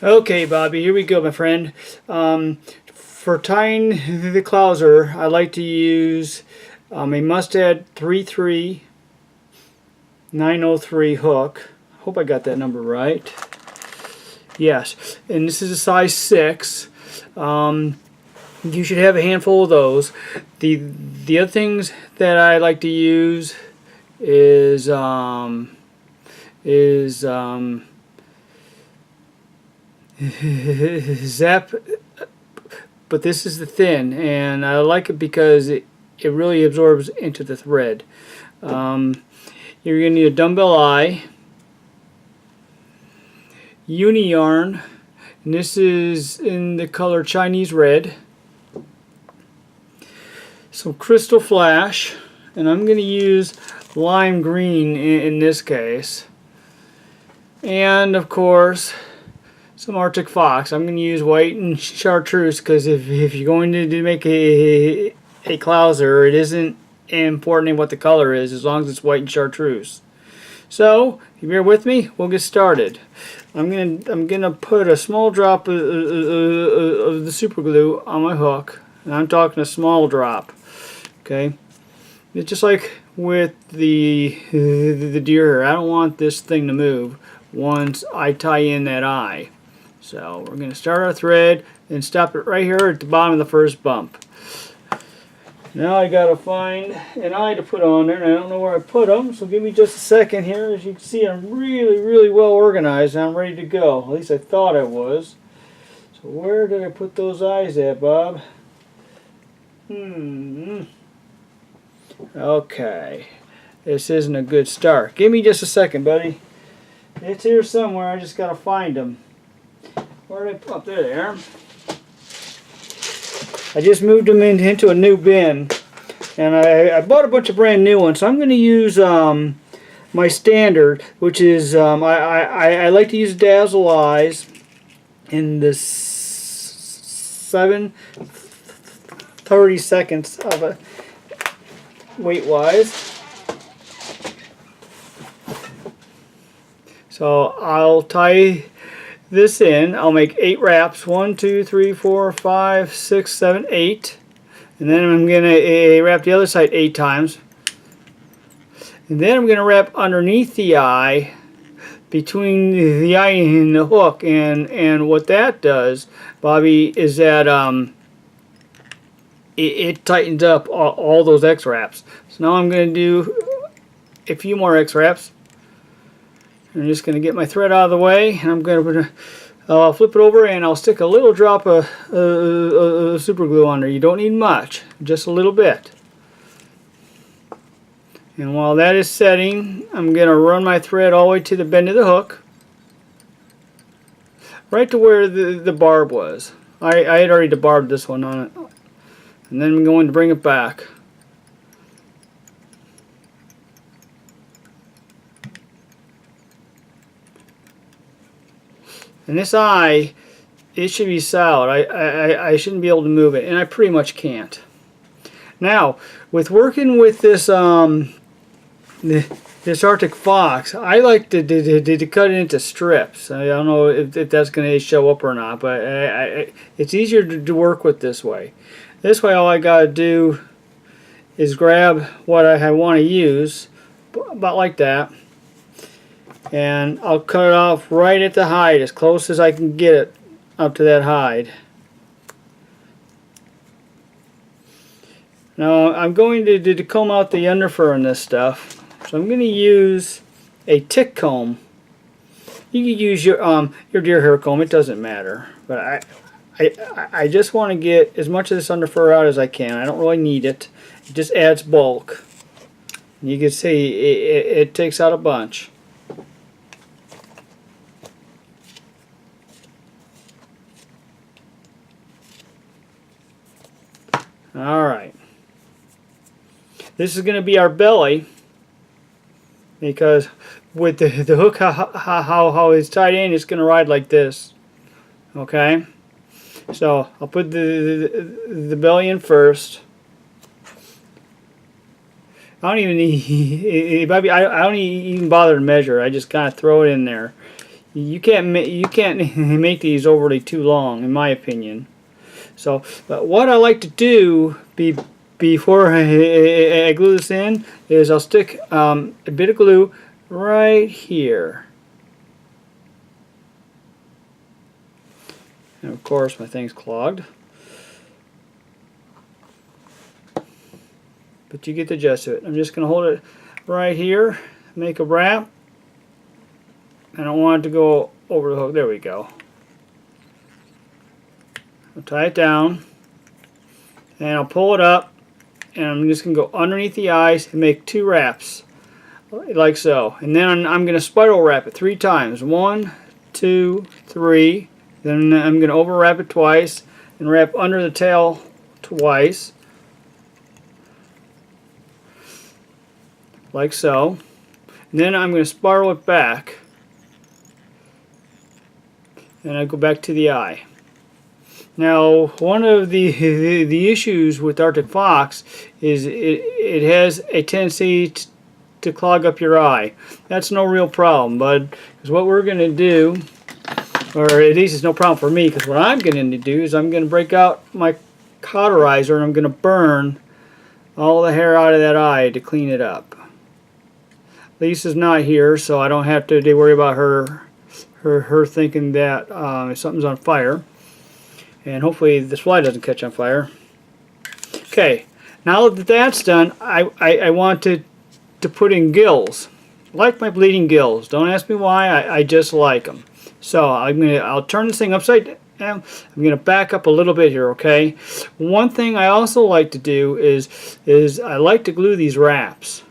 Okay, Bobby, here we go, my friend. For tying the Clouser, I like to use a Mustad 33903 hook. Hope I got that number right. Yes, and this is a size 6. You should have a handful of those. The other things that I like to use is Zap, but this is the thin, and I like it because it really absorbs into the thread. You're going to need a dumbbell eye, uni yarn, and this is in the color Chinese red, some crystal flash, and I'm going to use lime green in this case, and of course some Arctic Fox. I'm going to use white and chartreuse because if you're going to make a Clouser, it isn't important what the color is as long as it's white and chartreuse. So, if you bear with me, we'll get started. I'm gonna put a small drop of the super glue on my hook, and I'm talking a small drop. Okay, it's just like with the deer hair. I don't want this thing to move once I tie in that eye. So we're going to start our thread and stop it right here at the bottom of the first bump. Now I got to find an eye to put on there, and I don't know where I put them, so give me just a second here. As you can see, I'm really well organized, and I'm ready to go. At least I thought I was. So where did I put those eyes at, Bob? Okay. This isn't a good start. Give me just a second, buddy. It's here somewhere. I just got to find them. Where did I put? There they are. I just moved them into a new bin, and I bought a bunch of brand new ones. So I'm going to use my standard, which is I like to use Dazzle Eyes in the 7/32 of it weight-wise. So I'll tie this in. I'll make 8 wraps. 1, 2, 3, 4, 5, 6, 7, 8. And then I'm going to wrap the other side 8 times. And then I'm going to wrap underneath the eye, between the eye and the hook. And what that does, Bobby, is that it tightens up all those X wraps. So now I'm going to do a few more X wraps. I'm just going to get my thread out of the way, and I'm going to flip it over, and I'll stick a little drop of super glue on there. You don't need much, just a little bit. And while that is setting, I'm going to run my thread all the way to the bend of the hook, right to where the barb was. I had already debarbed this one on it, and then I'm going to bring it back. And this eye, it should be solid. I shouldn't be able to move it, and I pretty much can't. Now, with working with this this Arctic Fox, I like to cut it into strips. I don't know if that's going to show up or not, but it's easier to work with this way. This way, all I got to do is grab what I want to use, about like that. And I'll cut it off right at the hide, as close as I can get it up to that hide. Now I'm going to comb out the underfur in this stuff, so I'm going to use a tick comb. You can use your deer hair comb; it doesn't matter. But I just want to get as much of this underfur out as I can. I don't really need it; it just adds bulk. You can see it takes out a bunch. Alright, this is going to be our belly, because with the hook how it's tied in, it's going to ride like this. Okay, so I'll put the belly in first. I don't even bother to measure. I just kind of throw it in there. You can't make these overly too long, in my opinion. So, but what I like to do before I glue this in is I'll stick a bit of glue right here. And of course my thing's clogged. But you get the gist of it. I'm just going to hold it right here, make a wrap. I don't want it to go over the hook. There we go. I'll tie it down, and I'll pull it up, and I'm just going to go underneath the eyes and make 2 wraps, like so. And then I'm going to spiral wrap it 3 times. 1, 2, 3. Then I'm going to over wrap it twice and wrap under the tail twice, like so. And then I'm going to spiral it back, and I go back to the eye. Now, one of the issues with Arctic Fox is it has a tendency to clog up your eye. That's no real problem, but because what we're going to do, or at least it's no problem for me, because what I'm going to do is I'm going to break out my cauterizer and I'm going to burn all the hair out of that eye to clean it up. Lisa's not here, so I don't have to worry about her thinking that something's on fire. And hopefully this fly doesn't catch on fire. Okay, now that that's done, I want to put in gills. I like my bleeding gills. Don't ask me why, I just like them. So I'll turn this thing upside down. I'm gonna back up a little bit here, okay? One thing I also like to do is I like to glue these wraps.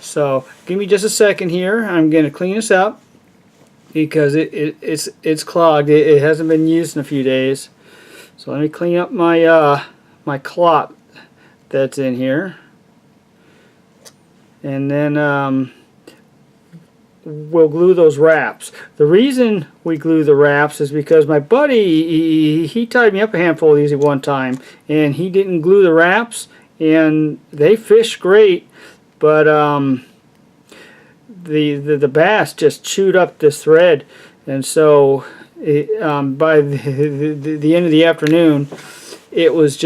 So give me just a second here. I'm gonna clean this up because it's clogged. It hasn't been used in a few days. So let me clean up my my clot that's in here, and then we'll glue those wraps. The reason we glue the wraps is because my buddy he tied me up a handful of these at one time, and he didn't glue the wraps, and they fish great, but the bass just chewed up this thread, and so by the end of the afternoon, it was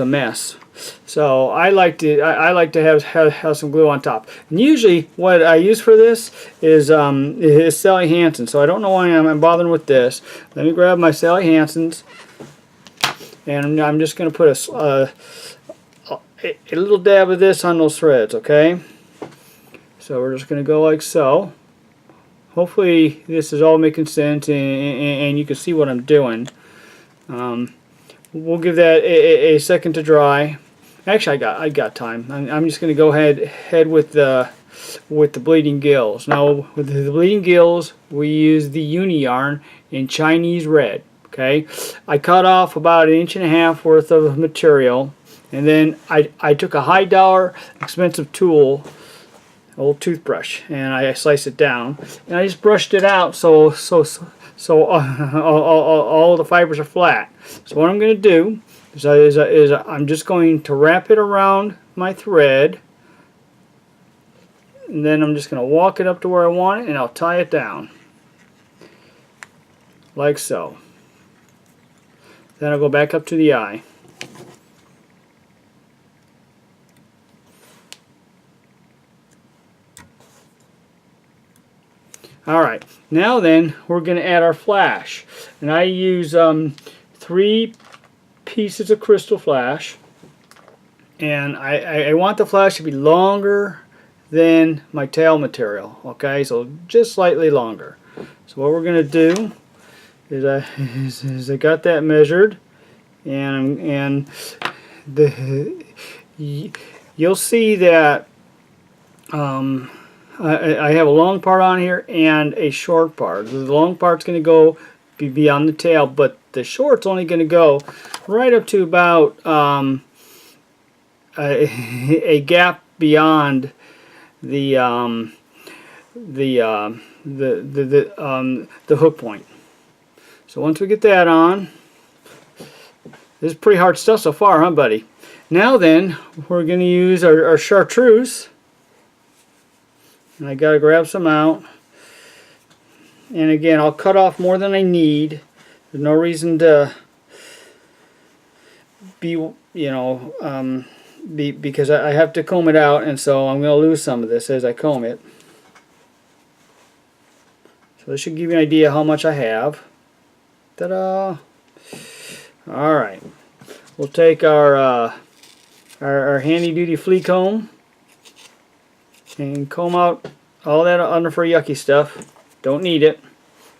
a mess. So I like to have some glue on top. And usually, what I use for this is Sally Hansen. So I don't know why I'm bothering with this. Let me grab my Sally Hansen's, and I'm just going to put a little dab of this on those threads. Okay. So we're just going to go like so. Hopefully this is all making sense and you can see what I'm doing. We'll give that a second to dry. Actually, I got time. I'm just going to go ahead with the bleeding gills. Now with the bleeding gills, we use the uni yarn in Chinese red. Okay, I cut off about 1.5 inches worth of material, and then I took a high dollar expensive tool, old toothbrush, and I sliced it down, and I just brushed it out so all the fibers are flat. So what I'm going to do is I'm just going to wrap it around my thread, and then I'm just going to walk it up to where I want it, and I'll tie it down like so. Then I'll go back up to the eye. Alright, now then we're going to add our flash, and I use 3 pieces of crystal flash, and I want the flash to be longer than my tail material, okay, so just slightly longer. So what we're going to do is I got that measured, and you'll see that I have a long part on here and a short part. The long part's going to go beyond the tail, but the short's only going to go right up to about a gap beyond the hook point. So once we get that on, this is pretty hard stuff so far, huh, buddy? Now then, we're going to use our chartreuse. And I gotta grab some out. And again, I'll cut off more than I need. There's no reason to be, because I have to comb it out, and so I'm going to lose some of this as I comb it. So this should give you an idea how much I have. Ta-da! Alright. We'll take our handy-duty flea comb and comb out all that underfur yucky stuff. Don't need it.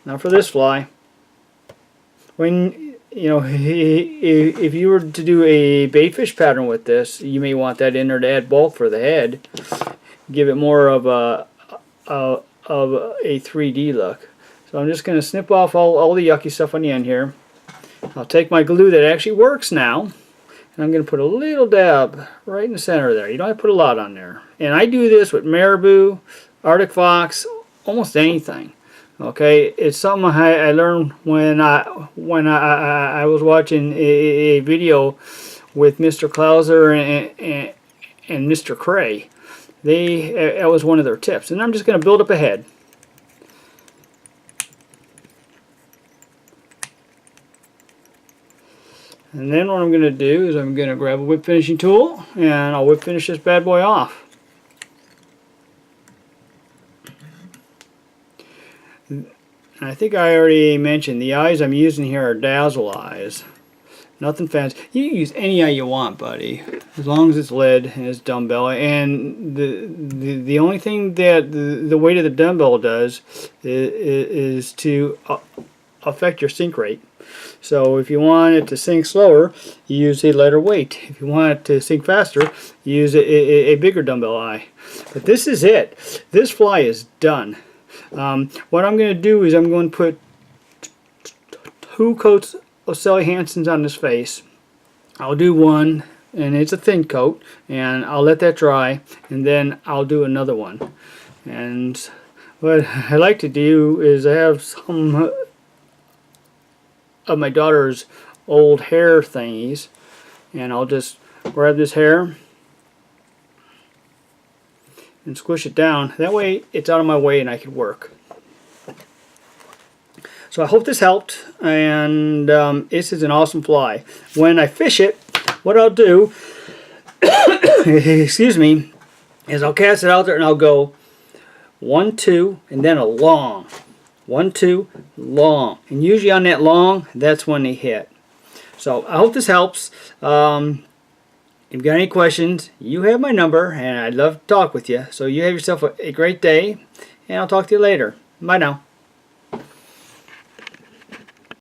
Not for this fly. When if you were to do a baitfish pattern with this, you may want that in there to add bulk for the head, give it more of a 3D look. So I'm just going to snip off all the yucky stuff on the end here. I'll take my glue that actually works now, and I'm going to put a little dab right in the center there. You don't have to put a lot on there. And I do this with marabou, Arctic fox, almost anything. Okay, it's something I learned when I was watching a video with Mr. Clouser and Mr. Cray. That was one of their tips, and I'm just going to build up a head. And then what I'm going to do is I'm going to grab a whip finishing tool and I'll whip finish this bad boy off. And I think I already mentioned the eyes I'm using here are dazzle eyes. Nothing fancy. You can use any eye you want, buddy, as long as it's lead and it's dumbbell. And the only thing that the weight of the dumbbell does is to affect your sink rate. So if you want it to sink slower, you use a lighter weight. If you want it to sink faster, you use a bigger dumbbell eye. But this is it. This fly is done. What I'm going to do is I'm going to put 2 coats of Sally Hansen's on this face. I'll do one, and it's a thin coat, and I'll let that dry, and then I'll do another one. And what I like to do is I have some of my daughter's old hair thingies, and I'll just grab this hair and squish it down. That way it's out of my way and I can work. So I hope this helped, and this is an awesome fly. When I fish it, what I'll do excuse me, is I'll cast it out there and I'll go 1, 2, and then a long 1, 2, long, and usually on that long, that's when they hit. So I hope this helps. If you've got any questions, you have my number, and I'd love to talk with you. So you have yourself a great day, and I'll talk to you later. Bye now.